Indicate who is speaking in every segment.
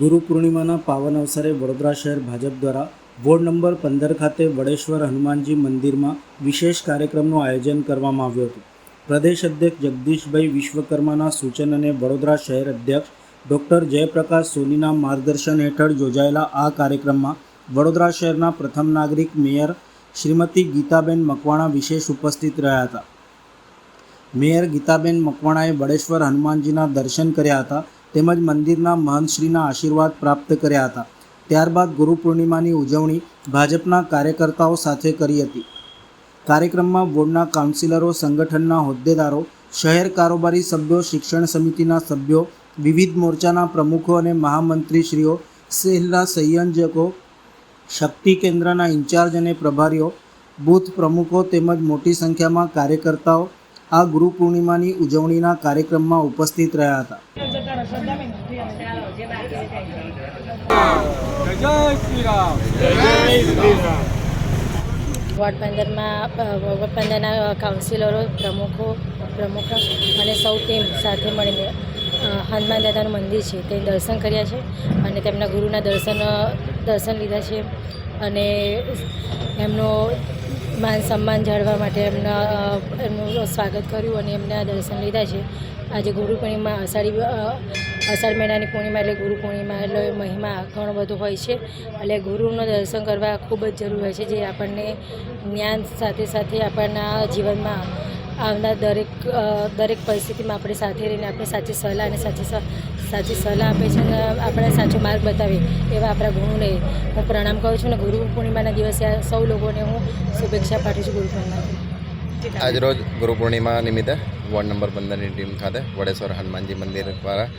Speaker 1: ગુરુ પૂર્ણિમાના પાવન અવસરે વડોદરા શહેર ભાજપ દ્વારા વોર્ડ નંબર 15 ખાતે વડેશ્વર હનુમાનજી મંદિરમાં વિશેષ કાર્યક્રમનું આયોજન કરવામાં આવ્યું હતું. પ્રદેશ અધ્યક્ષ જગદીશભાઈ વિશ્વકર્માના સૂચન અને વડોદરા શહેર અધ્યક્ષ ડૉક્ટર જયપ્રકાશ સોનીના માર્ગદર્શન હેઠળ યોજાયેલા આ કાર્યક્રમમાં વડોદરા શહેરના પ્રથમ નાગરિક મેયર શ્રીમતી ગીતાબેન મકવાણા વિશેષ ઉપસ્થિત રહ્યા હતા. મેયર ગીતાબેન મકવાણાએ વડેશ્વર હનુમાનજીના દર્શન કર્યા હતા તેમજ મંદિરના મહંતશ્રીના આશીર્વાદ પ્રાપ્ત કર્યા હતા. ત્યારબાદ ગુરુ પૂર્ણિમાની ઉજવણી ભાજપના કાર્યકર્તાઓ સાથે કરી હતી. કાર્યક્રમમાં વોર્ડના કાઉન્સિલરો, સંગઠનના હોદ્દેદારો, શહેર કારોબારી સભ્યો, શિક્ષણ સમિતિના સભ્યો, વિવિધ મોરચાના પ્રમુખો અને મહામંત્રીશ્રીઓ, શહેરના સંયોજકો, શક્તિ કેન્દ્રના ઇન્ચાર્જ અને પ્રભારીઓ, બૂથ પ્રમુખો તેમજ મોટી સંખ્યામાં કાર્યકર્તાઓ આ ગુરુ પૂર્ણિમાની ઉજવણીના કાર્યક્રમમાં ઉપસ્થિત રહ્યા હતા.
Speaker 2: વોર્ડ 15ના કાઉન્સિલરો, પ્રમુખો અને સૌ ટીમ સાથે મળીને હનુમાન દાદાનું મંદિર છે તે દર્શન કર્યા છે અને તેમના ગુરુના દર્શન લીધા છે અને એમનો માન સન્માન જાળવવા માટે એમનું સ્વાગત કર્યું અને એમના દર્શન લીધા છે. આજે ગુરુ પૂર્ણિમા અષાઢ મહિનાની પૂર્ણિમા એટલે ગુરુ પૂર્ણિમા એટલે મહિમા ઘણો બધો હોય છે. એટલે ગુરુનું દર્શન કરવા ખૂબ જ જરૂર હોય છે, જે આપણને જ્ઞાન સાથે સાથે આપણના જીવનમાં આવનાર દરેક પરિસ્થિતિમાં આપણે સાથે રહીને આપણે સાચી સલાહ અને સાચી સલાહ આપે છે અને આપણે સાચો માર્ગ બતાવે એવા આપણા ગુરુને હું પ્રણામ કરું છું અને ગુરુ પૂર્ણિમાના દિવસે સૌ લોકોને હું શુભેચ્છા પાઠવું છું. ગુરુ પૂર્ણિમા
Speaker 3: આજરોજ ગુરુ પૂર્ણિમા નિમિત્તે વોર્ડ નંબર 15ની ટીમ ખાતે વડેશ્વર હનુમાનજી મંદિર દ્વારા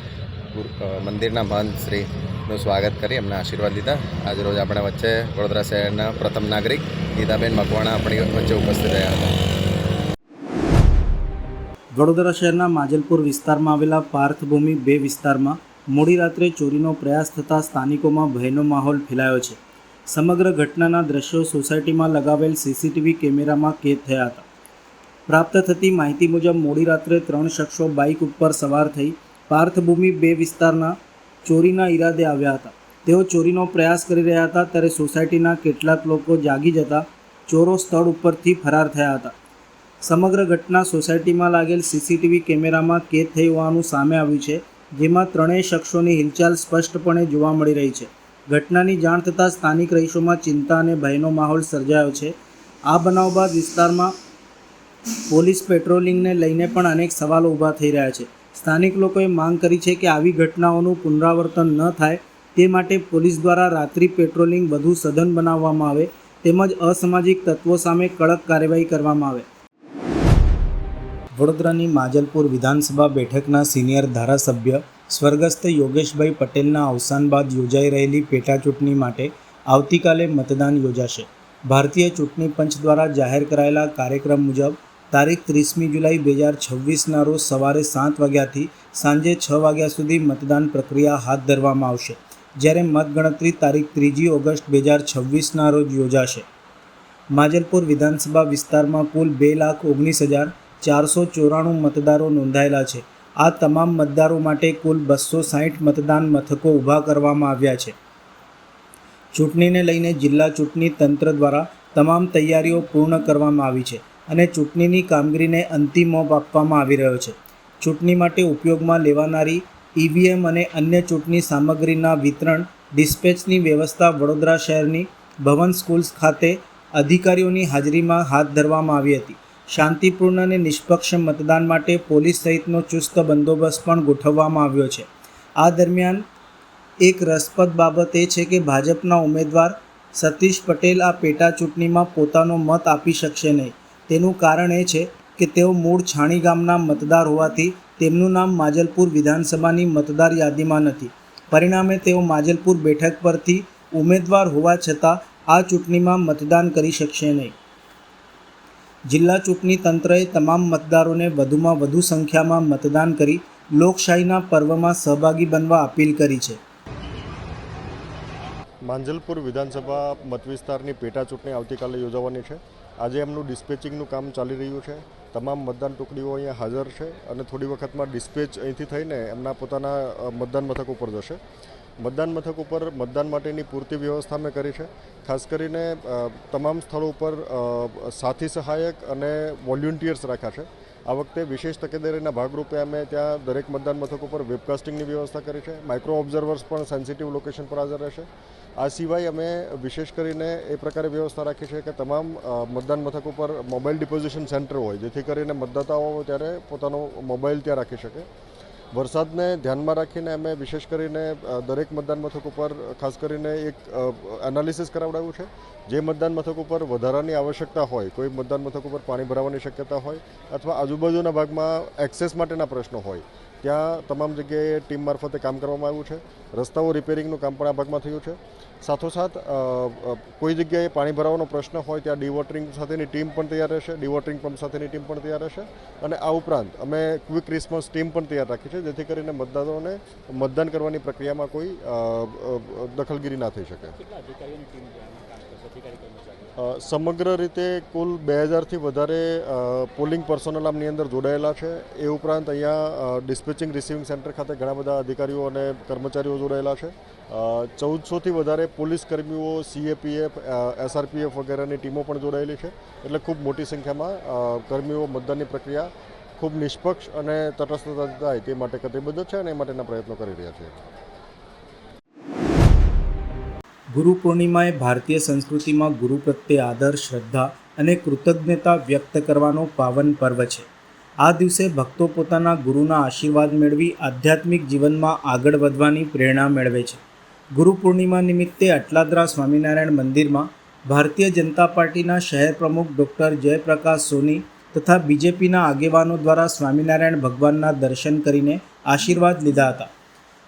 Speaker 3: મંદિરના મહંત શ્રીનું સ્વાગત કરી એમના આશીર્વાદ લીધા. આજરોજ આપણા વચ્ચે વડોદરા શહેરના પ્રથમ નાગરિક ગીતાબેન મકવાણા આપણી વચ્ચે ઉપસ્થિત રહ્યા હતા.
Speaker 1: વડોદરા શહેરના માજલપુર વિસ્તારમાં આવેલા પાર્થભૂમિ 2 વિસ્તારમાં મોડી રાત્રે ચોરીનો પ્રયાસ થતાં સ્થાનિકોમાં ભયનો માહોલ ફેલાયો છે. સમગ્ર ઘટનાના દ્રશ્યો સોસાયટીમાં લગાવેલ સીસીટીવી કેમેરામાં કેદ થયા હતા. પ્રાપ્ત થતી માહિતી મુજબ મોડી રાત્રે 3 શખ્સો બાઇક ઉપર સવાર થઈ પાર્થભૂમિ 2 વિસ્તારના ચોરીના ઈરાદે આવ્યા હતા. તેઓ ચોરીનો પ્રયાસ કરી રહ્યા હતા ત્યારે સોસાયટીના કેટલાક લોકો જાગી જતા ચોરો સ્થળ ઉપરથી ફરાર થયા હતા. સમગ્ર ઘટના સોસાયટીમાં લાગેલ સીસીટીવી કેમેરામાં કેદ થઈ હોવાનું સામે આવ્યું છે, જેમાં 3 શખ્સોની હિલચાલ સ્પષ્ટપણે જોવા મળી રહી છે. ઘટનાની જાણ થતાં સ્થાનિક રહીશોમાં ચિંતા અને ભયનો માહોલ સર્જાયો છે. આ બનાવ બાદ વિસ્તારમાં પોલીસ પેટ્રોલિંગને લઈને પણ અનેક સવાલો ઊભા થઈ રહ્યા છે. સ્થાનિક લોકોએ માંગ કરી છે કે આવી ઘટનાઓનું પુનરાવર્તન ન થાય તે માટે પોલીસ દ્વારા રાત્રિ પેટ્રોલિંગ વધુ સઘન બનાવવામાં આવે તેમજ અસામાજિક તત્વો સામે કડક કાર્યવાહી કરવામાં આવે. વડોદરાની માજલપુર વિધાનસભા બેઠકના સિનિયર ધારાસભ્ય સ્વર્ગસ્થ યોગેશભાઈ પટેલના અવસાન બાદ યોજાઈ રહેલી પેટા ચૂંટણી માટે આવતીકાલે મતદાન યોજાશે. ભારતીય ચૂંટણી પંચ દ્વારા જાહેર કરાયેલા કાર્યક્રમ મુજબ તારીખ 30મી જુલાઈ 2026ના રોજ સવારે 7 વાગ્યાથી સાંજે 6 વાગ્યા સુધી મતદાન પ્રક્રિયા હાથ ધરવામાં આવશે, જ્યારે મતગણતરી તારીખ 3જી ઓગસ્ટ 2026ના રોજ યોજાશે. માજલપુર વિધાનસભા વિસ્તારમાં કુલ 2,19,494 મતદારો નોંધાયેલા છે. આ તમામ મતદારો માટે કુલ 260 મતદાન મથકો ઊભા કરવામાં આવ્યા છે. ચૂંટણીને લઈને જિલ્લા ચૂંટણી તંત્ર દ્વારા તમામ તૈયારીઓ પૂર્ણ કરવામાં આવી છે અને ચૂંટણીની કામગીરીને અંતિમ ઓપ આપવામાં આવી રહ્યો છે. ચૂંટણી માટે ઉપયોગમાં લેવાનારી ઈવીએમ અને અન્ય ચૂંટણી સામગ્રીના વિતરણ ડિસ્પેચની વ્યવસ્થા વડોદરા શહેરની ભવન સ્કૂલ્સ ખાતે અધિકારીઓની હાજરીમાં હાથ ધરવામાં આવી હતી. શાંતિપૂર્ણ અને નિષ્પક્ષ મતદાન માટે પોલીસ સહિતનો ચુસ્ત બંદોબસ્ત પણ ગોઠવવામાં આવ્યો છે. આ દરમિયાન એક રસપ્રદ બાબત એ છે કે ભાજપના ઉમેદવાર સતીશ પટેલ આ પેટા ચૂંટણીમાં પોતાનો મત આપી શકશે નહીં. તેનું કારણ એ છે કે તેઓ મૂળ છાણી ગામના મતદાર હોવાથી તેમનું નામ માજલપુર વિધાનસભાની મતદાર યાદીમાં નથી. પરિણામે તેઓ માજલપુર બેઠક પરથી ઉમેદવાર હોવા છતાં આ ચૂંટણીમાં મતદાન કરી શકશે નહીં. જિલ્લા ચૂંટણી તંત્રએ તમામ મતદારોને વધુમાં વધુ સંખ્યામાં મતદાન કરી લોકશાહીના પર્વમાં સહભાગી બનવા અપીલ કરી છે.
Speaker 4: માંજલપુર વિધાનસભા મતવિસ્તારની પેટા ચૂંટણી આવતીકાલે યોજાવાની છે. આજે એમનું ડિસ્પેચિંગનું કામ ચાલી રહ્યું છે. તમામ મતદાન ટુકડીઓ અહીંયા હાજર છે અને થોડી વખતમાં ડિસ્પેચ અહીંથી થઈને એમના પોતાના મતદાન મથક ઉપર જશે. મતદાન મથક ઉપર મતદાન માટેની પૂરતી વ્યવસ્થા મેં કરી છે. ખાસ કરીને તમામ સ્થળો ઉપર સાથી સહાયક અને વોલ્યુન્ટિયર્સ રાખ્યા છે. આ વખતે વિશેષ તકેદારીના ભાગરૂપે અમે ત્યાં દરેક મતદાન મથક ઉપર વેબકાસ્ટિંગની વ્યવસ્થા કરી છે. માઇક્રો ઓબ્ઝર્વર્સ પણ સેન્સિટિવ લોકેશન પર હાજર રહેશે. આ સિવાય અમે વિશેષ કરીને એ પ્રકારે વ્યવસ્થા રાખી છે કે તમામ મતદાન મથક ઉપર મોબાઈલ ડિપોઝિશન સેન્ટર હોય, જેથી કરીને મતદાતાઓ ત્યારે પોતાનો મોબાઈલ ત્યાં રાખી શકે. વરસાદને ધ્યાનમાં રાખીને અમે વિશેષ કરીને દરેક મતદાન મથક ઉપર ખાસ કરીને એક એનાલિસિસ કરાવડાવ્યું છે. જે મતદાન મથક ઉપર વધારાની આવશ્યકતા હોય, કોઈ મતદાન મથક ઉપર પાણી ભરાવાની શક્યતા હોય અથવા આજુબાજુના ભાગમાં એક્સેસ માટેના પ્રશ્નો હોય, ત્યાં તમામ જગ્યાએ ટીમ મારફતે કામ કરવામાં આવ્યું છે. રસ્તાઓ રિપેરિંગનું કામ પણ આ ભાગમાં થયું છે. સાથોસાથ કોઈ જગ્યાએ પાણી ભરાવાનો પ્રશ્ન હોય ત્યાં ડિવોટરિંગ સાથેની ટીમ પણ તૈયાર રહેશે, ડિવોટરિંગ પંપ સાથેની ટીમ પણ તૈયાર રહેશે. અને આ ઉપરાંત અમે ક્વિક રિસ્પોન્સ ટીમ પણ તૈયાર રાખી છે, જેથી કરીને મતદારોને મતદાન કરવાની પ્રક્રિયામાં કોઈ દખલગીરી ના થઈ શકે. સમગ્ર રીતે કુલ 2000થી વધારે પોલિંગ પર્સોનલ આમની અંદર જોડાયેલા છે. એ ઉપરાંત અહીંયા ડિસ્પેચિંગ રિસીવિંગ સેન્ટર ખાતે ઘણા બધા અધિકારીઓ અને કર્મચારીઓ જોડાયેલા છે. 1400થી વધારે પોલીસ કર્મીઓ, CAPF, SRPF વગેરેની ટીમો પણ જોડાયેલી છે. એટલે ખૂબ મોટી સંખ્યામાં કર્મીઓ મતદાનની પ્રક્રિયા ખૂબ નિષ્પક્ષ અને તટસ્થતા થાય તે માટે કટિબદ્ધ છે અને એ માટેના પ્રયત્નો કરી રહ્યા છે.
Speaker 1: ગુરુ પૂર્ણિમા એ ભારતીય સંસ્કૃતિમાં ગુરુ પ્રત્યે આદર, શ્રદ્ધા અને કૃતજ્ઞતા વ્યક્ત કરવાનો પાવન પર્વ છે. આ દિવસે ભક્તો પોતાના ગુરુના આશીર્વાદ મેળવી આધ્યાત્મિક જીવનમાં આગળ વધવાની પ્રેરણા મેળવે છે. ગુરુ પૂર્ણિમા નિમિત્તે અટલાદરા સ્વામિનારાયણ મંદિરમાં ભારતીય જનતા પાર્ટીના શહેર પ્રમુખ ડૉક્ટર જયપ્રકાશ સોની તથા બીજેપીના આગેવાનો દ્વારા સ્વામિનારાયણ ભગવાનના દર્શન કરીને આશીર્વાદ લીધા હતા.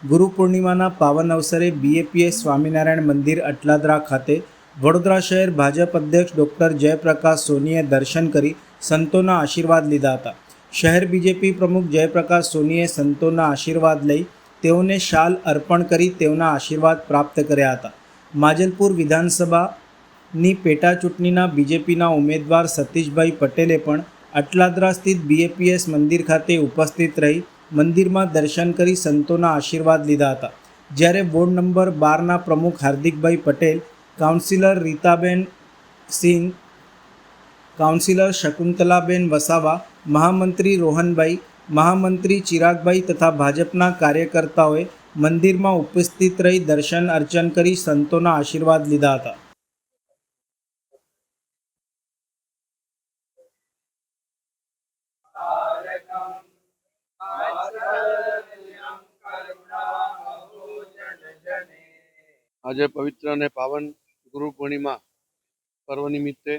Speaker 1: ગુરુ પૂર્ણિમાના પાવન અવસરે BAPS સ્વામિનારાયણ મંદિર અટલાદરા ખાતે વડોદરા શહેર ભાજપ અધ્યક્ષ ડૉક્ટર જયપ્રકાશ સોનીએ દર્શન કરી સંતોના આશીર્વાદ લીધા હતા. શહેર બીજેપી પ્રમુખ જયપ્રકાશ સોનીએ સંતોના આશીર્વાદ લઈ તેઓને શાલ અર્પણ કરી તેઓના આશીર્વાદ પ્રાપ્ત કર્યા હતા. માજલપુર વિધાનસભાની પેટા ચૂંટણીના બીજેપીના ઉમેદવાર સતીશભાઈ પટેલે પણ અટલાદરા સ્થિત BAPS મંદિર ખાતે ઉપસ્થિત રહી મંદિરમાં દર્શન કરી સંતોના આશીર્વાદ લીધા હતા. જ્યારે વોર્ડ નંબર 12ના પ્રમુખ હાર્દિકભાઈ પટેલ, કાઉન્સિલર રીતાબેન સિંહ, કાઉન્સિલર શકુંતલાબેન વસાવા, મહામંત્રી રોહનભાઈ, મહામંત્રી ચિરાગભાઈ તથા ભાજપના કાર્યકર્તાઓએ મંદિરમાં ઉપસ્થિત રહી દર્શન અર્ચન કરી સંતોના આશીર્વાદ લીધા હતા.
Speaker 5: આજે પવિત્ર અને પાવન ગુરુ પૂર્ણિમા પર્વ નિમિત્તે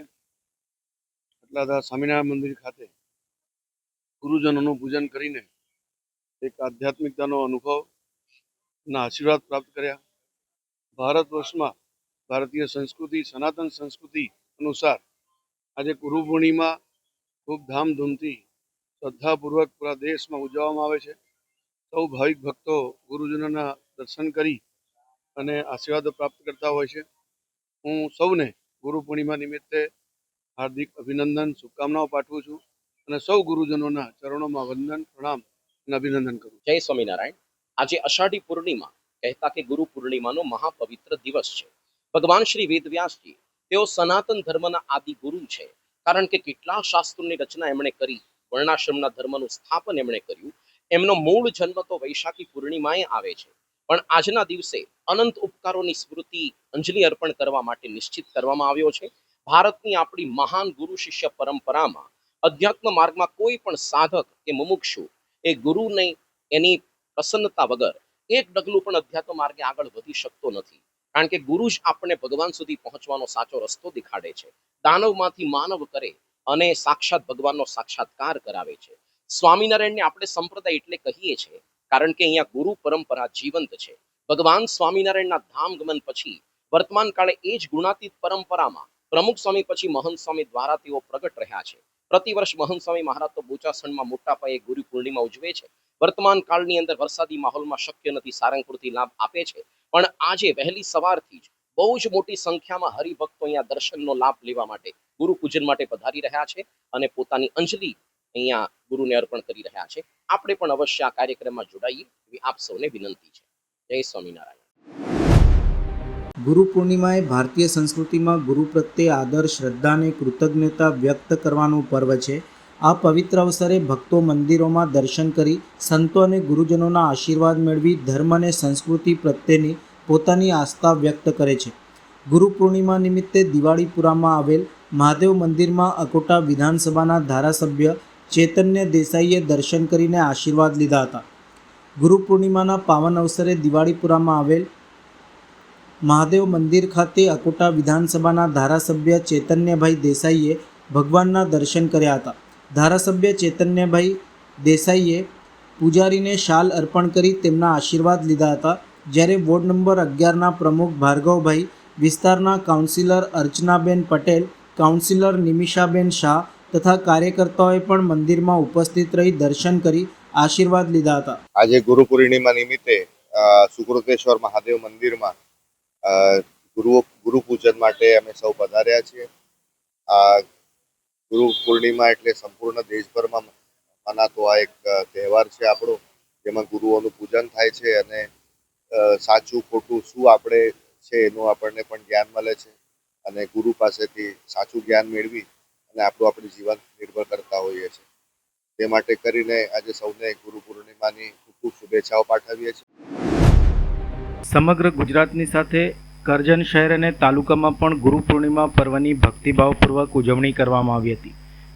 Speaker 5: અટલાદરા સ્વામિનારાયણ મંદિર ખાતે ગુરુજનોનું પૂજન કરીને એક આધ્યાત્મિકતાનો અનુભવના આશીર્વાદ પ્રાપ્ત કર્યા. ભારત વર્ષમાં ભારતીય સંસ્કૃતિ, સનાતન સંસ્કૃતિ અનુસાર આજે ગુરુ પૂર્ણિમા ખૂબ ધામધૂમથી શ્રદ્ધાપૂર્વક પૂરા દેશમાં ઉજવવામાં આવે છે. સૌ ભાવિક ભક્તો ગુરુજનોના દર્શન કરી અને આશીર્વાદ પ્રાપ્ત કરતા હોય છે. હું સૌને ગુરુ પૂર્ણિમા નિમિત્તે હાર્દિક અભિનંદન, શુભકામનાઓ પાઠવું છું અને સૌ ગુરુજનોના ચરણોમાં વંદન, પ્રણામ અને અભિનંદન કરું.
Speaker 6: જય સ્વામિનારાયણ. આજે અષાઢી પૂર્ણિમા કહેતા કે ગુરુ પૂર્ણિમાનો મહાપવિત્ર દિવસ છે. ભગવાન શ્રી વેદવ્યાસજી તેઓ સનાતન ધર્મના આદિ ગુરુ છે. કારણ કે કેટલા શાસ્ત્રોની રચના એમણે કરી, વર્ણાશ્રમના ધર્મનું સ્થાપન એમણે કર્યું. એમનો મૂળ જન્મ તો વૈશાખી પૂર્ણિમાએ આવે છે, પણ આજના દિવસે અનંત ઉપકારોની સ્મૃતિ અંજલિ અર્પણ કરવા માટે નિશ્ચિત કરવામાં આવ્યો છે. ભારતની આપણી મહાન ગુરુ શિષ્ય પરંપરામાં અધ્યાત્મ માર્ગમાં કોઈ પણ સાધક કે મુમુક્ષુ એ ગુરુને એની પ્રસન્નતા વગર એક ડગલું પણ અધ્યાત્મ માર્ગે આગળ વધી શકતો નથી. કારણ કે ગુરુ જ આપણને ભગવાન સુધી પહોંચવાનો સાચો રસ્તો દેખાડે છે. દાનવમાંથી માનવ કરે અને સાક્ષાત ભગવાનનો સાક્ષાત્કાર કરાવે છે. સ્વામિનારાયણને આપણે સંપ્રદાય એટલે કહીએ છીએ કારણ કે અહીંયા ગુરુ પરંપરા જીવંત છે. ભગવાન સ્વામિનારાયણના ધામ ગમન પછી વર્તમાન કાળે એ જ ગુણાતીત પરંપરામાં પ્રમુખ સ્વામી પછી મહંત સ્વામી દ્વારા તેઓ પ્રગટ રહ્યા છે. પ્રતિવર્ષ મહંત સ્વામી મહારાજ તો બોચાસણમાં મોટા પાયે ગુરુ પૂર્ણિમા ઉજવે છે. વર્તમાન કાળની અંદર વરસાદી માહોલમાં શક્ય નથી, સારંગપુરથી લાભ આપે છે, પણ આજે વહેલી સવારથી જ બહુ જ મોટી સંખ્યામાં હરિભક્તો અહીંયા દર્શનનો લાભ લેવા માટે ગુરુ પૂજન માટે પધારી રહ્યા છે અને પોતાની અંજલિ અહીંયા ગુરુને અર્પણ કરી રહ્યા છે. આપણે પણ અવશ્ય આ કાર્યક્રમમાં જોડાઈએ એવી આપ સૌને વિનંતી છે. જય સ્વામિનારાયણ.
Speaker 1: ગુરુ પૂર્ણિમા એ ભારતીય સંસ્કૃતિમાં ગુરુ પ્રત્યે આદર, શ્રદ્ધા અને કૃતજ્ઞતા વ્યક્ત કરવાનું પર્વ છે. આ પવિત્ર અવસરે ભક્તો મંદિરોમાં દર્શન કરી સંતો અને ગુરુજનોના આશીર્વાદ મેળવી ધર્મ અને સંસ્કૃતિ પ્રત્યેની પોતાની આસ્થા વ્યક્ત કરે છે. ગુરુ પૂર્ણિમા નિમિત્તે દિવાળીપુરામાં આવેલ મહાદેવ મંદિરમાં અકોટા વિધાનસભાના ધારાસભ્ય ચૈતન્ય દેસાઈએ દર્શન કરીને આશીર્વાદ લીધા હતા. ગુરુ પૂર્ણિમાના પાવન અવસરે દિવાળીપુરામાં આવેલ મહાદેવ મંદિર ખાતે અકોટા વિધાનસભાના ધારાસભ્ય ચૈતન્યભાઈ દેસાઈએ ભગવાનના દર્શન કર્યા હતા. ધારાસભ્ય ચૈતન્યભાઈ દેસાઈએ પૂજારીને શાલ અર્પણ કરી તેમના આશીર્વાદ લીધા હતા. જ્યારે વોર્ડ નંબર 11ના પ્રમુખ ભાર્ગવભાઈ, વિસ્તારના કાઉન્સિલર અર્ચનાબેન પટેલ, કાઉન્સિલર નિમિષાબેન શાહ તથા કાર્યકર્તાઓએ પણ મંદિરમાં ઉપસ્થિત રહી દર્શન કરી આશીર્વાદ લીધા હતા.
Speaker 7: આજે ગુરુ પૂર્ણિમા નિમિત્તે સુકૃતેશ્વર મહાદેવ મંદિરમાં ગુરુ પૂજન માટે અમે સૌ પધાર્યા છીએ. ગુરુ પૂર્ણિમા એટલે સંપૂર્ણ દેશભરમાં મનાતો આ એક તહેવાર છે આપણો, જેમાં ગુરુઓનું પૂજન થાય છે અને સાચું ખોટું શું આપણે છે એનું આપણને પણ જ્ઞાન મળે છે અને ગુરુ પાસેથી સાચું જ્ઞાન મેળવી અને આપણું જીવન નિર્ભર કરતા હોઈએ છીએ. તે માટે કરીને આજે સૌને ગુરુ પૂર્ણિમાની ખૂબ ખૂબ શુભેચ્છાઓ પાઠવીએ છીએ.
Speaker 1: સમગ્ર ગુજરાતની સાથે કરજણ શહેર અને તાલુકામાં પણ ગુરુ પૂર્ણિમા પર્વની ભક્તિભાવપૂર્વક ઉજવણી કરવામાં આવી હતી.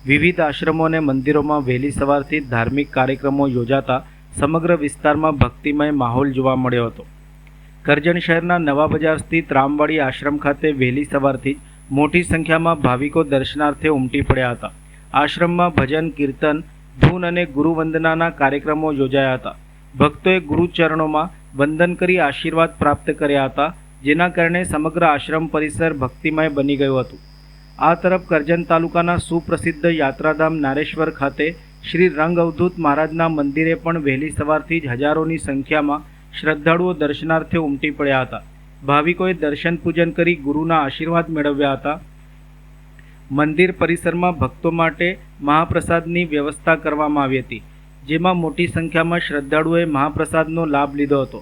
Speaker 1: વિવિધ આશ્રમો અને મંદિરોમાં વહેલી સવારથી ધાર્મિક કાર્યક્રમો યોજાતા સમગ્ર વિસ્તારમાં ભક્તિમય માહોલ જોવા મળ્યો હતો. કરજણ શહેરના નવા બજાર સ્થિત રામવાડી આશ્રમ ખાતે વહેલી સવારથી મોટી સંખ્યામાં ભાવિકો દર્શનાર્થે ઉમટી પડ્યા હતા. આશ્રમમાં ભજન, કીર્તન, ધૂન અને ગુરુવંદનાના કાર્યક્રમો યોજાયા હતા. ભક્તોએ ગુરુચરણોમાં વંદન કરી આશીર્વાદ પ્રાપ્ત કર્યા હતા, જેના કારણે સમગ્ર આશ્રમ પરિસર ભક્તિમય બની ગયું હતું. આ તરફ કરજણ તાલુકાના સુપ્રસિદ્ધ યાત્રાધામ નારેશ્વર ખાતે શ્રી રંગ અવધૂત મહારાજના મંદિરે પણ વહેલી સવારથી જ હજારોની સંખ્યામાં શ્રદ્ધાળુઓ દર્શનાર્થે ઉમટી પડ્યા હતા. ભાવિકોએ દર્શન પૂજન કરી ગુરુના આશીર્વાદ મેળવ્યા હતા. મંદિર પરિસરમાં ભક્તો માટે મહાપ્રસાદની વ્યવસ્થા કરવામાં આવી હતી, જેમાં મોટી સંખ્યામાં શ્રદ્ધાળુઓએ મહાપ્રસાદનો લાભ લીધો હતો.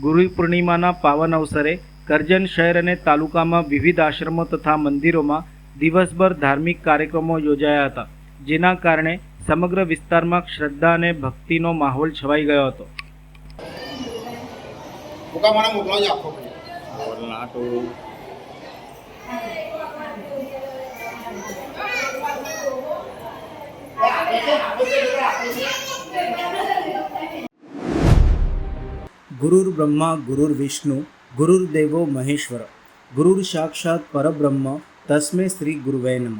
Speaker 1: ગુરુ પૂર્ણિમાના પાવન અવસરે કરજણ શહેર અને તાલુકામાં વિવિધ આશ્રમો તથા મંદિરોમાં દિવસભર ધાર્મિક કાર્યક્રમો યોજાયા હતા, જેના કારણે સમગ્ર વિસ્તારમાં શ્રદ્ધા અને ભક્તિનો માહોલ છવાઈ ગયો હતો. ગુરુર બ્રહ્મા ગુરુર વિષ્ણુ ગુરુર્દેવો મહેશ્વર ગુરુર સાક્ષાત પરબ્રહ્મ તસ્મે શ્રી ગુરુવે નમઃ.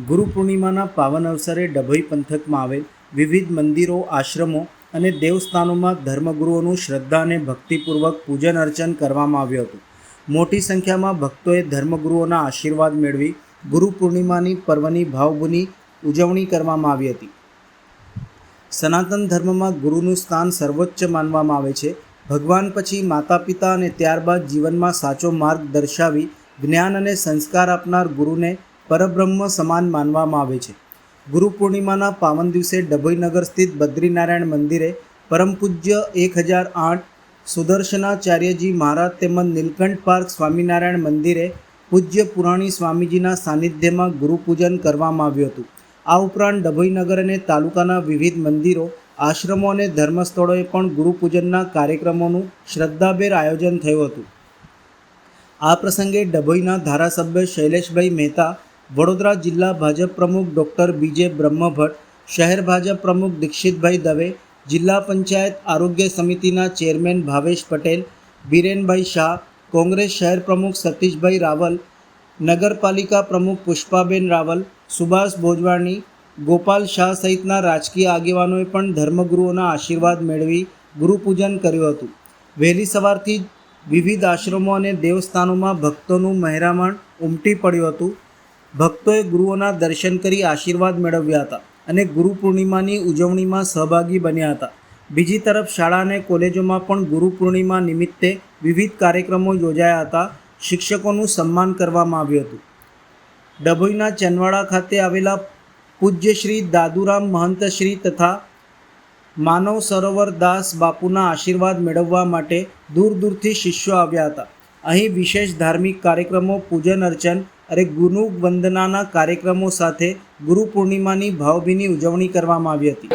Speaker 1: ગુરુ પૂર્ણિમાના પાવન અવસરે ડભોઈ પંથકમાં આવેલ વિવિધ મંદિરો, આશ્રમો અને દેવસ્થાનોમાં ધર્મગુરુઓનું શ્રદ્ધા અને ભક્તિપૂર્વક પૂજન અર્ચન કરવામાં આવ્યું હતું. મોટી સંખ્યામાં ભક્તોએ ધર્મગુરુઓના આશીર્વાદ મેળવી ગુરુ પૂર્ણિમાની પર્વની ભાવભીની ઉજવણી કરવામાં આવી હતી. સનાતન ધર્મમાં ગુરુનું સ્થાન સર્વોચ્ચ માનવામાં આવે છે. ભગવાન પછી માતા પિતા અને ત્યારબાદ જીવનમાં સાચો માર્ગ દર્શાવી જ્ઞાન અને સંસ્કાર આપનાર ગુરુને પરબ્રહ્મ સમાન માનવામાં આવે છે. ગુરુ પૂર્ણિમાના પાવન દિવસે ડભોઈ નગર સ્થિત બદ્રીનારાયણ મંદિરે પરમ પૂજ્ય 1008 સુદર્શનાચાર્યજી મહારાજ તેમજ નીલકંઠ પાર્ક સ્વામિનારાયણ મંદિરે પૂજ્ય પુરાણી સ્વામીજીના સાનિધ્યમાં ગુરુપૂજન કરવામાં આવ્યું હતું. આ ઉપરાંત ડભોઈ નગર અને તાલુકાના વિવિધ મંદિરો, આશ્રમો અને ધર્મસ્થળોએ પણ ગુરુપૂજનના કાર્યક્રમોનું શ્રદ્ધાભેર આયોજન થયું હતું. આ પ્રસંગે ડભોઈના ધારાસભ્ય શૈલેષભાઈ મહેતા, વડોદરા જિલ્લા ભાજપ પ્રમુખ ડૉક્ટર બીજે બ્રહ્મભટ્ટ, શહેર ભાજપ પ્રમુખ દીક્ષિતભાઈ દવે, જિલ્લા પંચાયત આરોગ્ય સમિતિના ચેરમેન ભાવેશ પટેલ, બીરેનભાઈ શાહ, કોંગ્રેસ શહેર પ્રમુખ સતીશભાઈ રાવલ, નગરપાલિકા પ્રમુખ પુષ્પાબેન રાવલ, સુભાષ ભોજવાણી, ગોપાલ શાહ સહિતના રાજકીય આગેવાનોએ પણ ધર્મગુરુઓના આશીર્વાદ મેળવી ગુરુપૂજન કર્યું હતું. વહેલી સવારથી વિવિધ આશ્રમો અને દેવસ્થાનોમાં ભક્તોનું મહેરામણ ઉમટી પડ્યું હતું. ભક્તોએ ગુરુઓના દર્શન કરી આશીર્વાદ મેળવ્યા હતા અને ગુરુ પૂર્ણિમાની ઉજવણીમાં સહભાગી બન્યા હતા. બીજી તરફ શાળા અને કોલેજોમાં પણ ગુરુ પૂર્ણિમા નિમિત્તે વિવિધ કાર્યક્રમો યોજાયા હતા. શિક્ષકોનું સન્માન કરવામાં આવ્યું હતું. ડભોઈના ચનવાડા ખાતે આવેલા પૂજ્ય શ્રી દાદુરામ મહંત શ્રી તથા માનવ સરોવર દાસ બાપુના આશીર્વાદ મેળવવા માટે દૂર દૂરથી શિષ્યો આવ્યા હતા. અહીં વિશેષ ધાર્મિક કાર્યક્રમો, પૂજન અર્ચન અને ગુરુ વંદનાના કાર્યક્રમો સાથે ગુરુ પૂર્ણિમાની ભાવભીની ઉજવણી કરવામાં આવી હતી.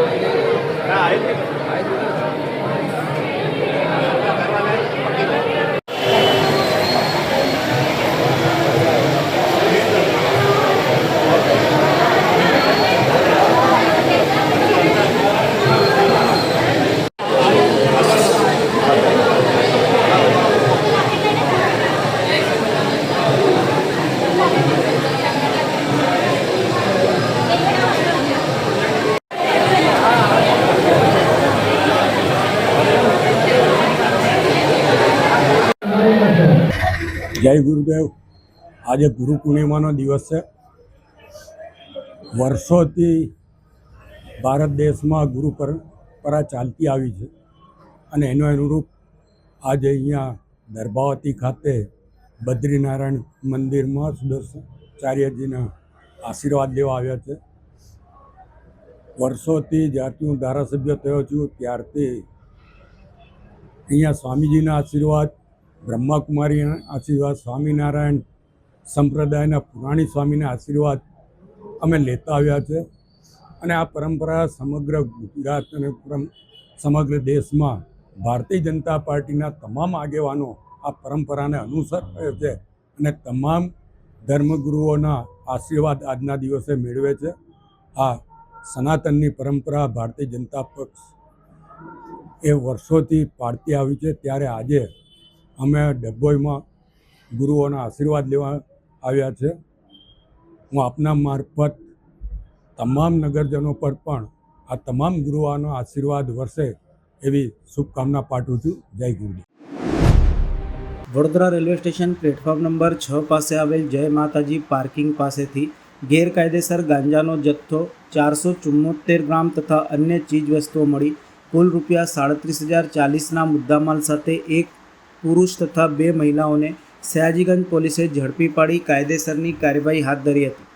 Speaker 8: જય ગુરુદેવ. આજે ગુરુ પૂર્ણિમાનો દિવસ છે. વર્ષોથી ભારત દેશમાં ગુરુ પરંપરા ચાલતી આવી છે અને એનું અનુરૂપ આજે અહીંયા દરબાવતી ખાતે બદ્રીનારાયણ મંદિરમાં સુદર્શનાચાર્યજીના આશીર્વાદ લેવા આવ્યા છે. વર્ષોથી જ્યારથી હું ધારાસભ્ય થયો છું ત્યારથી અહીંયા સ્વામીજીના આશીર્વાદ, બ્રહ્માકુમારીના આશીર્વાદ, સ્વામિનારાયણ સંપ્રદાયના પુરાણી સ્વામીના આશીર્વાદ અમે લેતા આવ્યા છે અને આ પરંપરા સમગ્ર ગુજરાત અને સમગ્ર દેશમાં ભારતીય જનતા પાર્ટીના તમામ આગેવાનો આ પરંપરાને અનુસરે છે અને તમામ ધર્મગુરુઓના આશીર્વાદ આજના દિવસે મેળવે છે. આ સનાતનની પરંપરા ભારતીય જનતા પક્ષ એ વર્ષોથી પાળતી આવી છે. ત્યારે આજે અમે ડભોઈમાં ગુરુઓના આશીર્વાદ લેવા આવ્યા છે. હું આપના મારફત તમામ નગરજનો પર પણ આ તમામ ગુરુઓનો આશીર્વાદ વરસે એવી શુભકામના પાઠવું છું. જય ગુરુદેવ.
Speaker 1: Vadodara railway station platform number 6 પાસે આવેલ જય માતાજી પાર્કિંગ પાસેથી ગેરકાયદેસર ગાંજાનો જથ્થો 474 ગ્રામ તથા અન્ય ચીજવસ્તુઓ મળી કુલ ₹37,040ના મુદ્દામાલ સાથે એક પુરુષ તથા 2 મહિલાઓને સયાજીગંજ પોલીસે ઝડપી પાડી કાયદેસરની કાર્યવાહી હાથ ધરી હતી.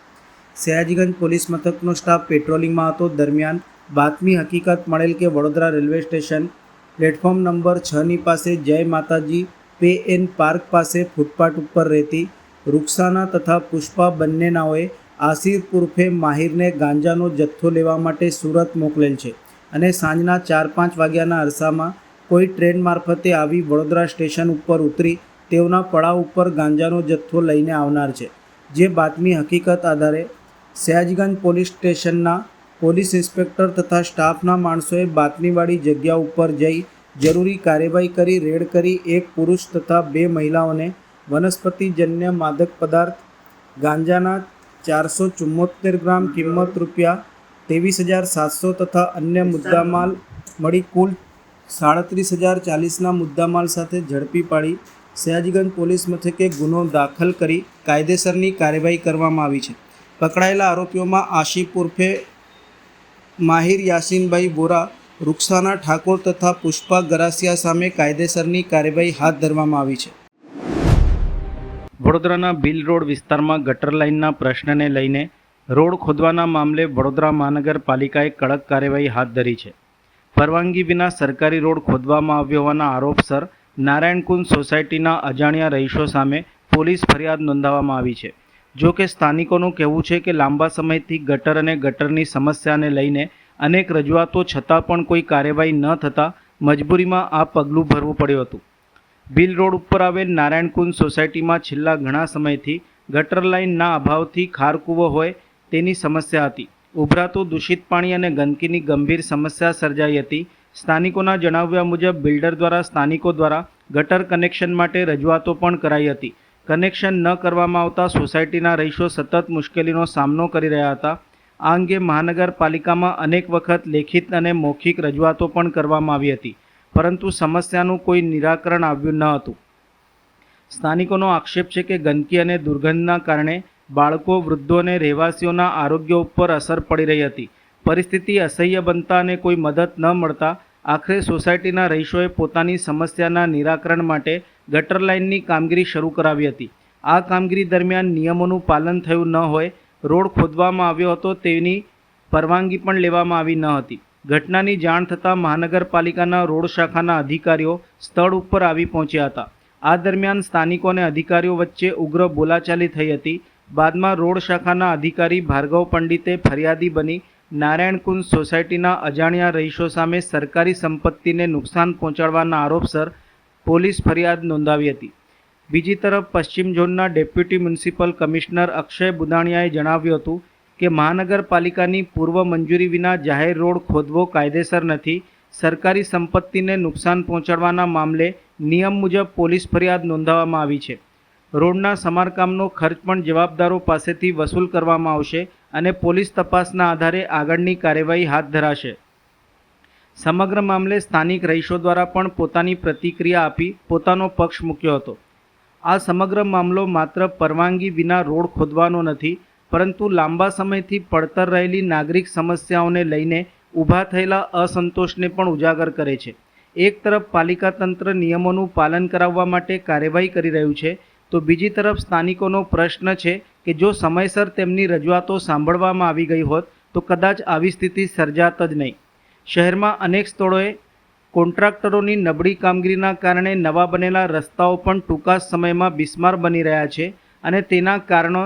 Speaker 1: સયાજીગંજ પોલીસ મથકનો સ્ટાફ પેટ્રોલિંગમાં હતો. દરમિયાન બાતમી હકીકત મળેલ કે Vadodara railway station platform number 6ની પાસે જય માતાજી પે એન પાર્ક પાસે ફૂટપાથ ઉપર રહેતી રૂકસાના તથા પુષ્પા બંને નાઓએ આસિર ઉર્ફે માહિરને ગાંજાનો જથ્થો લેવા માટે સુરત મોકલેલ છે અને સાંજના 4-5 વાગ્યાના અરસામાં કોઈ ટ્રેન મારફતે આવી વડોદરા સ્ટેશન ઉપર ઉતરી તેઓના પડાવ ઉપર ગાંજાનો જથ્થો લઈને આવનાર છે. જે બાતમી હકીકત આધારે સયાજીગંજ પોલીસ સ્ટેશનના પોલીસ ઇન્સ્પેક્ટર તથા સ્ટાફના માણસોએ બાતમીવાળી જગ્યા ઉપર જઈ જરૂરી કાર્યવાહી કરી રેડ કરી એક પુરુષ તથા 2 મહિલાઓને વનસ્પતિજન્ય માદક પદાર્થ ગાંજાના 474 ગ્રામ કિંમત ₹23,700 તથા અન્ય મુદ્દામાલ મળી કુલ 37,040ના મુદ્દામાલ સાથે ઝડપી પાડી સયાજીગંજ પોલીસ મથકે ગુનો દાખલ કરી કાયદેસરની કાર્યવાહી કરવામાં આવી છે. પકડાયેલા આરોપીઓમાં આશિફ ઉર્ફે માહિર યાસીનભાઈ બોરા, રૂકસાના ઠાકોર તથા પુષ્પા ગરાસિયા સામે કાયદેસરની કાર્યવાહી હાથ ધરવામાં આવી છે. વડોદરાના બિલ રોડ વિસ્તારમાં ગટર લાઇનના પ્રશ્નને લઈને રોડ ખોદવાના મામલે વડોદરા મહાનગરપાલિકાએ કડક કાર્યવાહી હાથ ધરી છે. પરવાનગી વિના સરકારી રોડ ખોદવામાં આવ્યો હોવાના આરોપસર નારાયણકુંજ સોસાયટીના અજાણ્યા રહીશો સામે પોલીસ ફરિયાદ નોંધાવવામાં આવી છે. જો કે સ્થાનિકોનું કહેવું છે કે લાંબા સમયથી ગટર અને ગટરની સમસ્યાને લઈને અનેક રજૂઆતો છતાં પણ કોઈ કાર્યવાહી ન થતાં મજબૂરીમાં આ પગલું ભરવું પડ્યું હતું. બિલ રોડ ઉપર આવેલ નારાયણકુંજ સોસાયટીમાં છેલ્લા ઘણા સમયથી ગટર લાઇનના અભાવથી ખારકૂવો હોય તેની સમસ્યા હતી. ઉભરાતું દૂષિત પાણી અને ગંદકીની ગંભીર સમસ્યા સર્જાઈ હતી. સ્થાનિકોના જણાવ્યા મુજબ બિલ્ડર દ્વારા સ્થાનિકો દ્વારા ગટર કનેક્શન માટે રજૂઆતો પણ કરાઈ હતી. કનેક્શન ન કરવામાં આવતા સોસાયટીના રહીશો સતત મુશ્કેલીનો સામનો કરી રહ્યા હતા. આ અંગે મહાનગરપાલિકામાં અનેક વખત લેખિત અને મૌખિક રજૂઆતો પણ કરવામાં આવી હતી, પરંતુ સમસ્યાનું કોઈ નિરાકરણ આવ્યું ન હતું. સ્થાનિકોનો આક્ષેપ છે કે ગંદકી અને દુર્ગંધના કારણે બાળકો, વૃદ્ધો અને રહેવાસીઓના આરોગ્ય ઉપર અસર પડી રહી હતી. પરિસ્થિતિ અસહ્ય બનતા અને કોઈ મદદ ન મળતા આખરે સોસાયટીના રહીશોએ પોતાની સમસ્યાના નિરાકરણ માટે ગટર લાઇનની કામગીરી શરૂ કરાવી હતી. આ કામગીરી દરમિયાન નિયમોનું પાલન થયું ન હોય, રોડ ખોદવામાં આવ્યો હતો તેની પરવાનગી પણ લેવામાં આવી ન હતી. ઘટનાની જાણ થતાં મહાનગરપાલિકાના રોડ શાખાના અધિકારીઓ સ્થળ ઉપર આવી પહોંચ્યા હતા. આ દરમિયાન સ્થાનિકો અને અધિકારીઓ વચ્ચે ઉગ્ર બોલાચાલી થઈ હતી. બાદમાં રોડ શાખાના અધિકારી ભાર્ગવ પંડિતે ફરિયાદી બની નારાયણકુંજ સોસાયટીના અજાણ્યા રહીશો સામે સરકારી સંપત્તિને નુકસાન પહોંચાડવાના આરોપસર પોલીસ ફરિયાદ નોંધાવી હતી. બીજી તરફ પશ્ચિમ ઝોનના ડેપ્યુટી મ્યુનિસિપલ કમિશનર અક્ષય બુદાણિયાએ જણાવ્યું હતું કે મહાનગરપાલિકાની પૂર્વ મંજૂરી વિના જાહેર રોડ ખોદવો કાયદેસર નથી. સરકારી સંપત્તિને નુકસાન પહોંચાડવાના મામલે નિયમ મુજબ પોલીસ ફરિયાદ નોંધાવવામાં આવી છે. રોડના સમારકામનો ખર્ચ પણ જવાબદારો પાસેથી વસૂલ કરવામાં આવશે અને પોલીસ તપાસના આધારે આગળની કાર્યવાહી હાથ ધરાશે. સમગ્ર મામલે સ્થાનિક રહીશો દ્વારા પણ પોતાની પ્રતિક્રિયા આપી પોતાનો પક્ષ મૂક્યો હતો. આ સમગ્ર મામલો માત્ર પરવાનગી વિના રોડ ખોદવાનો નથી, પરંતુ લાંબા સમયથી પડતર રહેલી નાગરિક સમસ્યાઓને લઈને ઊભા થયેલા અસંતોષને પણ ઉજાગર કરે છે. એક તરફ પાલિકા તંત્ર નિયમોનું પાલન કરાવવા માટે કાર્યવાહી કરી રહ્યું છે, તો બીજી તરફ સ્થાનિકોનો પ્રશ્ન છે કે જો સમયસર તેમની રજૂઆતો સાંભળવામાં આવી ગઈ હોત તો કદાચ આવી સ્થિતિ સર્જાત જ નહીં. શહેરમાં અનેક સ્થળોએ કોન્ટ્રાક્ટરોની નબળી કામગીરીના કારણે નવા બનેલા રસ્તાઓ પણ ટૂંકા સમયમાં બિસ્માર બની રહ્યા છે અને તેના કારણો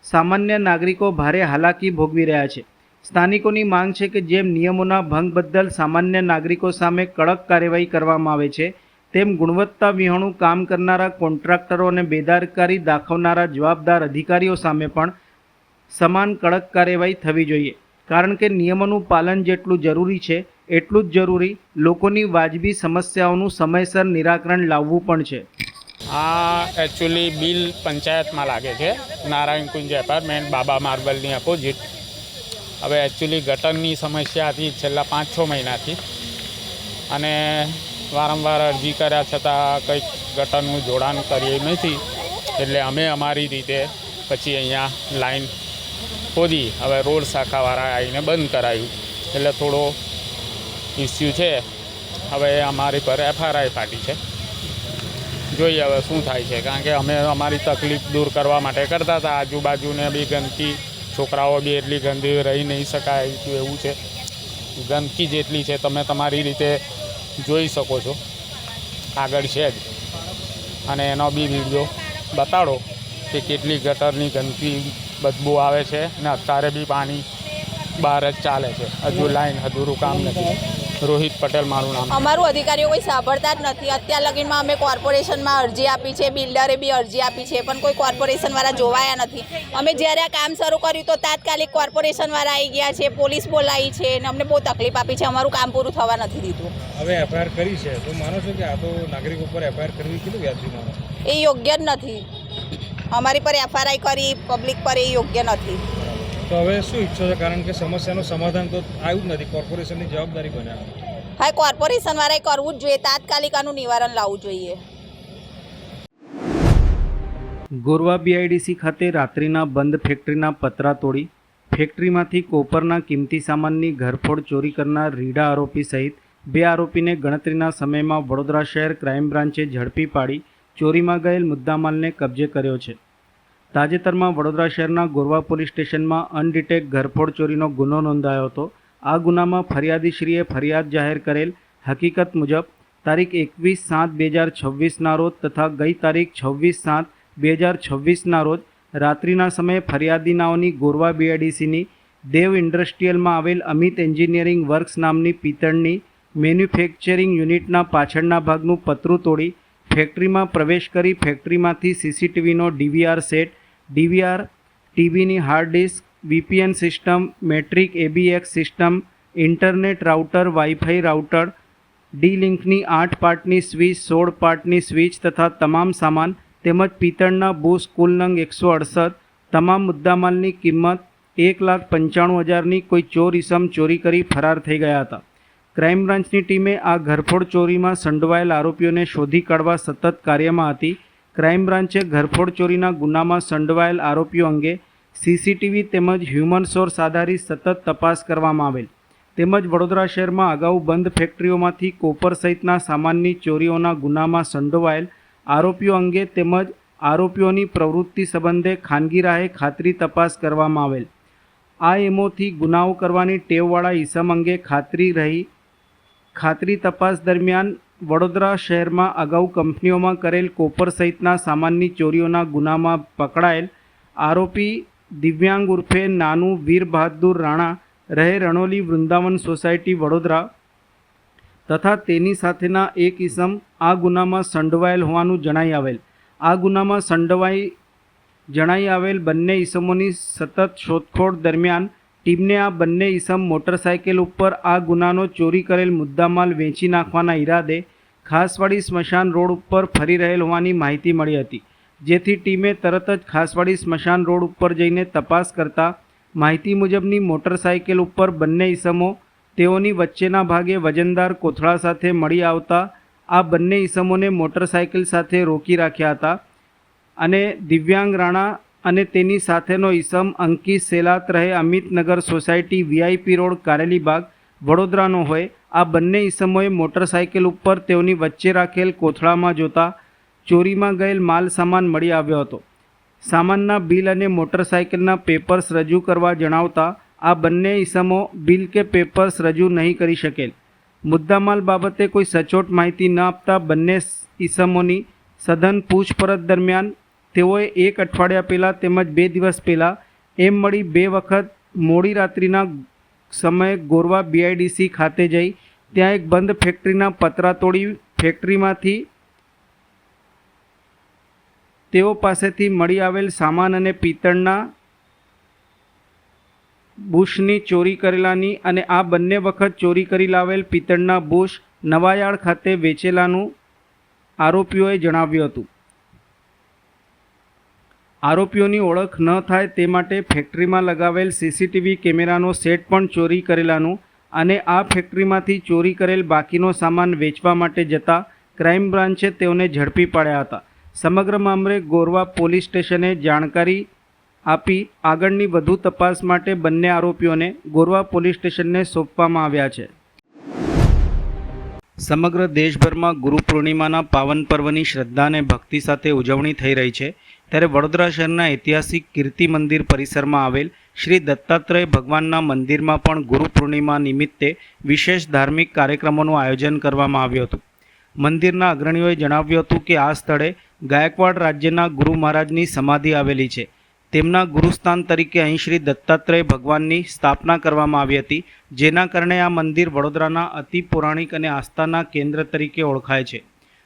Speaker 1: સામાન્ય નાગરિકો ભારે હાલાકી ભોગવી રહ્યા છે. સ્થાનિકોની માંગ છે કે જેમ નિયમોના ભંગ બદલ સામાન્ય નાગરિકો સામે કડક કાર્યવાહી કરવામાં આવે છે, તેમ ગુણવત્તા વિહોણું કામ કરનારા કોન્ટ્રાક્ટરો અને બેદરકારી દાખવનારા જવાબદાર અધિકારીઓ સામે પણ સમાન કડક કાર્યવાહી થવી જોઈએ. કારણ કે નિયમોનું પાલન જેટલું જરૂરી છે એટલું જ જરૂરી લોકોની વાજબી સમસ્યાઓનું સમયસર નિરાકરણ લાવવું પણ છે.
Speaker 9: આ એકચ્યુઅલી બિલ પંચાયતમાં લાગે છે, નારાયણકુંજ એપાર્ટમેન્ટ બાબા માર્બલની અપોઝિટ. હવે એકચ્યુઅલી ગટરની સમસ્યા હતી છેલ્લા 5-6 મહિનાથી, અને વારંવાર અરજી કર્યા છતાં કંઈક ગટરનું જોડાણ કરીએ નથી. એટલે અમે અમારી રીતે પછી અહીંયા લાઈન ખોદી હવે રોડ શાખાવાળા આવીને બંધ કરાવ્યું. એટલે થોડો ઇસ્યુ છે. હવે અમારી પર FRI ફાટી છે. જોઈએ હવે શું થાય છે, કારણ કે અમે અમારી તકલીફ દૂર કરવા માટે કરતા હતા. આજુબાજુને બી ગંદકી, છોકરાઓ બી એટલી ગંદી રહી નહીં શકાય એવું છે. ગંદકી જેટલી છે તમે તમારી રીતે જોઈ શકો છો, આગળ છે જ. અને એનો બી વિડીયો બતાડો કે કેટલી ગટરની ગંદકી બદબુ આવે છે, ને અત્યારે બી પાણી બહાર જ ચાલે છે. હજુ લાઈન અધૂરું કામ નથી. રોહિત પટેલ મારું નામ.
Speaker 10: અમારું અધિકારીઓ કોઈ સાંભળતા જ નથી. અત્યાર લગીનમાં અમે કોર્પોરેશનમાં અરજી આપી છે, બિલ્ડરે બી અરજી આપી છે, પણ કોઈ કોર્પોરેશનવાળા જોવાયા નથી. અમે જ્યારે આ કામ શરૂ કર્યું તો તાત્કાલિક કોર્પોરેશનવાળા આવી ગયા છે, પોલીસ બોલાવી છે, અને અમને બહુ તકલીફ આપી છે. અમારું કામ પૂરું થવા નથી દીધું.
Speaker 11: હવે FIR કરી છે તો માનો છો કે આ તો નાગરિક ઉપર FIR કરવી કેટલું વ્યાજબી માનો?
Speaker 10: એ યોગ્ય જ નથી. અમારી પર FRI કરી પબ્લિક પર એ યોગ્ય નથી.
Speaker 11: તો હવે શું ઈચ્છો છો? કારણ કે સમસ્યાનું સમાધાન તો આવ્યું જ નથી, કોર્પોરેશનની જવાબદારી બને.
Speaker 10: હા, કોર્પોરેશનવાળાએ કરવું જ જોઈએ, તાત્કાલિક આનું નિવારણ લાવવું જોઈએ.
Speaker 1: ગોરવા BIDC ખાતે રાત્રિના બંધ ફેક્ટરીના પતરા તોડી ફેક્ટરીમાંથી કોપરના કિંમતી સામાનની ઘરફોડ ચોરી કરનાર રીડા આરોપી સહિત 2 આરોપીને ગણતરીના સમયમાં વડોદરા શહેર ક્રાઇમ બ્રાન્ચે ઝડપી પાડી ચોરીમાં ગયેલ મુદ્દામાલને કબજે કર્યો છે. તાજેતરમાં વડોદરા શહેરના ગોરવા પોલીસ સ્ટેશનમાં અનડિટેક ઘરફોડ ચોરીનો ગુનો નોંધાયો હતો. આ ગુનામાં ફરિયાદીશ્રીએ ફરિયાદ જાહેર કરેલ હકીકત મુજબ તારીખ 21/7/2026ના રોજ તથા ગઈ તારીખ 26/7/2026ના રોજ રાત્રિના સમયે ફરિયાદીનાઓની ગોરવા BIDCની દેવ ઇન્ડસ્ટ્રીયલમાં આવેલ અમિત એન્જિનિયરિંગ વર્ક્સ નામની પિત્તળની મેન્યુફેક્ચરિંગ યુનિટના પાછળના ભાગનું પતરું તોડી ફેક્ટરીમાં પ્રવેશ કરી ફેક્ટરીમાંથી CCTVનો DVR સેટ, DVR TVની hard disk, VPN system, metric ABX system, internet router, wifi router, D-લિંકની 8 પાર્ટની સ્વિચ, 16 પાર્ટની સ્વિચ તથા તમામ સામાન તેમજ પિત્તળના બુશ કુલ નંગ 168 તમામ મુદ્દામાલની કિંમત 1,95,000ની કોઈ ચોર ઇસમ ચોરી કરી ફરાર થઈ ગયા હતા. ક્રાઇમ બ્રાન્ચની ટીમે આ ઘરફોડ ચોરીમાં સંડોવાયેલ આરોપીઓને શોધી કાઢવા સતત કાર્યમાં હતી. ક્રાઇમ બ્રાન્ચે ઘરફોડ ચોરીના ગુનામાં સંડોવાયેલ આરોપીઓ અંગે CCTV તેમજ હ્યુમન સોર્સ આધારિત સતત તપાસ કરવામાં આવેલ. તેમજ વડોદરા શહેરમાં અગાઉ બંધ ફેક્ટરીઓમાંથી કોપર સહિતના સામાનની ચોરીઓના ગુનામાં સંડોવાયેલ આરોપીઓ અંગે તેમજ આરોપીઓની પ્રવૃત્તિ સંબંધે ખાનગી રાહે ખાતરી તપાસ કરવામાં આવેલ. આ એમોથી ગુનાઓ કરવાની ટેવવાળા ઈસમ અંગે ખાતરી તપાસ દરમિયાન વડોદરા શહેરમાં અગાઉ કંપનીઓમાં કરેલ કોપર સહિતના સામાનની ચોરીઓના ગુનામાં પકડાયેલ આરોપી દિવ્યાંગ ઉર્ફે નાનું વીર બહાદુર રાણા રહે રણોલી વૃંદાવન સોસાયટી વડોદરા તથા તેની સાથેના એક ઈસમ આ ગુનામાં સંડોવાયેલ હોવાનું જણાઈ આવેલ. આ ગુનામાં જણાઈ આવેલ બંને ઈસમોની સતત શોધખોળ દરમિયાન ટીમને આ બંને ઈસમ મોટરસાઇકલ ઉપર આ ગુનાનો ચોરી કરેલ મુદ્દામાલ વેચી નાખવાના ઈરાદે ખાસવાડી સ્મશાન રોડ ઉપર ફરી રહેલ હોવાની માહિતી મળી હતી, જેથી ટીમે તરત જ ખાસવાડી સ્મશાન રોડ ઉપર જઈને તપાસ કરતા માહિતી મુજબની મોટરસાઇકલ ઉપર બંને ઈસમો તેઓની વચ્ચેના ભાગે વજનદાર કોથળા સાથે મળી આવતા આ બંને ઈસમોને મોટરસાઇકલ સાથે રોકી રાખ્યા હતા અને દિવ્યાંગ રાણા અને તેની સાથેનો ઈસમ અંકિત સેલાત રહે Amitnagar society VIP road Karelibagh વડોદરાનો હોય આ બંને ઈસમોએ મોટરસાઇકલ ઉપર તેઓની વચ્ચે રાખેલ કોથળામાં જોતા ચોરીમાં ગયેલ માલ સામાન મળી આવ્યો હતો. સામાનના બિલ અને મોટરસાઇકલના પેપર્સ રજૂ કરવા જણાવતા આ બંને ઈસમો બિલ કે પેપર્સ રજૂ નહીં કરી શકેલ. મુદ્દામાલ બાબતે કોઈ સચોટ માહિતી ન આપતા બંને ઈસમોની સઘન પૂછપરછ દરમિયાન તેઓએ 1 અઠવાડિયા પહેલાં તેમજ 2 દિવસ પહેલાં એમ મળી 2 વખત મોડી રાત્રિના સમયે ગોરવા BIDC ખાતે જઈ ત્યાં એક બંધ ફેક્ટરીના પતરા તોડી ફેક્ટરીમાંથી તેઓ પાસેથી મળી આવેલ સામાન અને પિત્તળના બુશની ચોરી કરેલાની અને આ બંને વખત ચોરી કરી લાવેલ પિત્તળના બુશ નવાયાર્ડ ખાતે વેચેલાનું આરોપીઓએ જણાવ્યું હતું. આરોપીઓની ઓળખ ન થાય તે માટે ફેક્ટરીમાં લગાવેલ CCTV કેમેરાનો સેટ પણ ચોરી કરેલાનું અને આ ફેક્ટરીમાંથી ચોરી કરેલ બાકીનો સામાન વેચવા માટે જતા ક્રાઇમ બ્રાન્ચે તેઓને ઝડપી પાડ્યા હતા. સમગ્ર મામલે ગોરવા પોલીસ સ્ટેશને જાણકારી આપી આગળની વધુ તપાસ માટે બંને આરોપીઓને ગોરવા પોલીસ સ્ટેશનને સોંપવામાં આવ્યા છે. સમગ્ર દેશભરમાં ગુરુ પૂર્ણિમાના પાવન પર્વની શ્રદ્ધા અને ભક્તિ સાથે ઉજવણી થઈ રહી છે, ત્યારે વડોદરા શહેરના ઐતિહાસિક કીર્તિ મંદિર પરિસરમાં આવેલ શ્રી દત્તાત્રેય ભગવાનના મંદિરમાં પણ ગુરુ પૂર્ણિમા નિમિત્તે વિશેષ ધાર્મિક કાર્યક્રમોનું આયોજન કરવામાં આવ્યું હતું. મંદિરના અગ્રણીઓએ જણાવ્યું હતું કે આ સ્થળે ગાયકવાડ રાજ્યના ગુરુ મહારાજની સમાધિ આવેલી છે. તેમના ગુરુસ્થાન તરીકે અહીં શ્રી દત્તાત્રેય ભગવાનની સ્થાપના કરવામાં આવી હતી, જેના કારણે આ મંદિર વડોદરાના અતિ પૌરાણિક અને આસ્થાના કેન્દ્ર તરીકે ઓળખાય છે.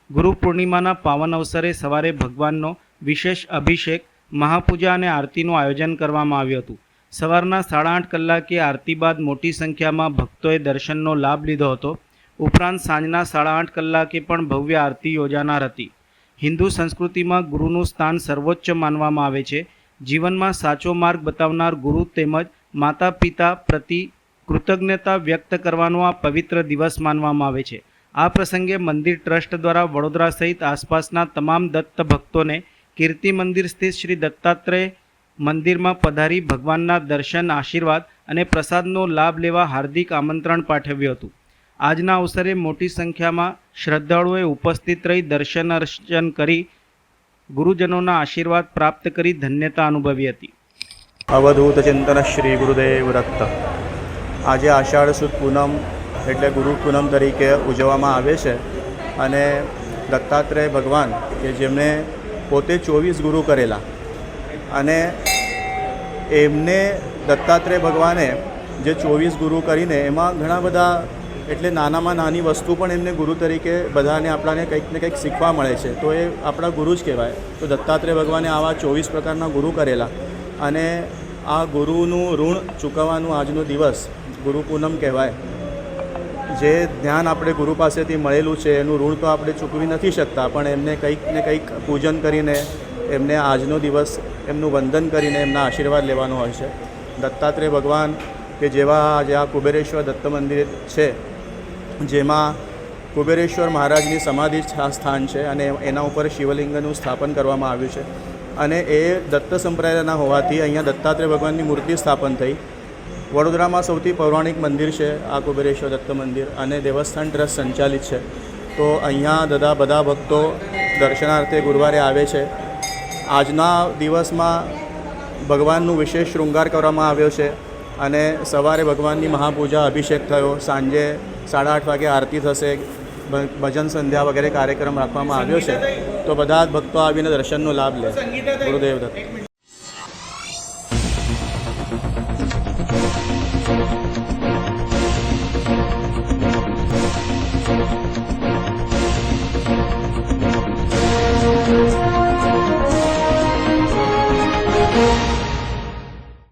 Speaker 1: ગુરુ પૂર્ણિમાના પાવન અવસરે સવારે ભગવાનનો વિશેષ અભિષેક, મહાપૂજા અને આરતીનું આયોજન કરવામાં આવ્યું હતું. સવારના 8:30 કલાકે આરતી બાદ મોટી સંખ્યામાં ભક્તોએ દર્શનનો લાભ લીધો હતો. ઉપરાંત સાંજના 8:30 કલાકે પણ ભવ્ય આરતી યોજાનાર હતી. હિન્દુ સંસ્કૃતિમાં ગુરુનું સ્થાન સર્વોચ્ચ માનવામાં આવે છે. જીવનમાં સાચો માર્ગ બતાવનાર ગુરુ તેમજ માતા પિતા પ્રતિ કૃતજ્ઞતા વ્યક્ત કરવાનો આ પવિત્ર દિવસ માનવામાં આવે છે. આ પ્રસંગે મંદિર ટ્રસ્ટ દ્વારા વડોદરા સહિત આસપાસના તમામ દત્ત ભક્તોને કીર્તિ મંદિર સ્થિત શ્રી દત્તાત્રેય મંદિરમાં પધારી ભગવાનના દર્શન, આશીર્વાદ અને પ્રસાદનો લાભ લેવા હાર્દિક આમંત્રણ પાઠવ્યું હતું. આજના અવસરે મોટી સંખ્યામાં શ્રદ્ધાળુઓએ ઉપસ્થિત રહી દર્શન અર્ચન કરી ગુરુજનોના આશીર્વાદ પ્રાપ્ત કરી ધન્યતા અનુભવી હતી.
Speaker 12: અવધૂત ચિંતન શ્રી ગુરુદેવ દત્ત. આજે આષાઢ સુદ પૂનમ એટલે ગુરુ પૂનમ તરીકે ઉજવવામાં આવે છે અને દત્તાત્રેય ભગવાન કે જેમણે પોતે 24 ગુરુ કરેલા અને એમને દત્તાત્રેય ભગવાને જે 24 ગુરુ કરીને એમાં ઘણા બધા એટલે નાનામાં નાની વસ્તુ પણ એમને ગુરુ તરીકે બધાને આપણાને કંઈક ને કંઈક શીખવા મળે છે, તો એ આપણા ગુરુ જ કહેવાય. તો દત્તાત્રેય ભગવાને આવા 24 પ્રકારના ગુરુ કરેલા અને આ ગુરુનું ઋણ ચૂકવવાનું આજનો દિવસ ગુરુ પૂનમ કહેવાય. જે જ્ઞાન આપણે ગુરુ પાસેથી મળેલું છે એનું ઋણ તો આપણે ચૂકવી નથી શકતા, પણ એમને કંઈક ને કંઈક પૂજન કરીને એમને આજનો દિવસ એમનું વંદન કરીને એમના આશીર્વાદ લેવાનો હોય છે. દત્તાત્રેય ભગવાન કે જેવા આજે આ કુબેરેશ્વર દત્ત મંદિર છે, જેમાં કુબેરેશ્વર મહારાજની સમાધિ સ્થાન છે અને એના ઉપર શિવલિંગનું સ્થાપન કરવામાં આવ્યું છે અને એ દત્ત સંપ્રદાયના હોવાથી અહીંયા દત્તાત્રેય ભગવાનની મૂર્તિ સ્થાપન થઈ. વડોદરામાં સૌથી પૌરાણિક મંદિર છે આ કુબેરેશ્વર દત્ત મંદિર અને દેવસ્થાન ટ્રસ્ટ સંચાલિત છે. તો અહીંયા બધા ભક્તો દર્શનાર્થે ગુરુવારે આવે છે. આજના દિવસમાં ભગવાનનું વિશેષ શૃંગાર કરવામાં આવ્યો છે અને સવારે ભગવાનની મહાપૂજા અભિષેક થયો, સાંજે 8:30 વાગે આરતી થશે, ભજન સંધ્યા વગેરે કાર્યક્રમ રાખવામાં આવ્યો છે. તો બધા જ ભક્તો આવીને દર્શનનો લાભ લે. ગુરુદેવ દત્ત.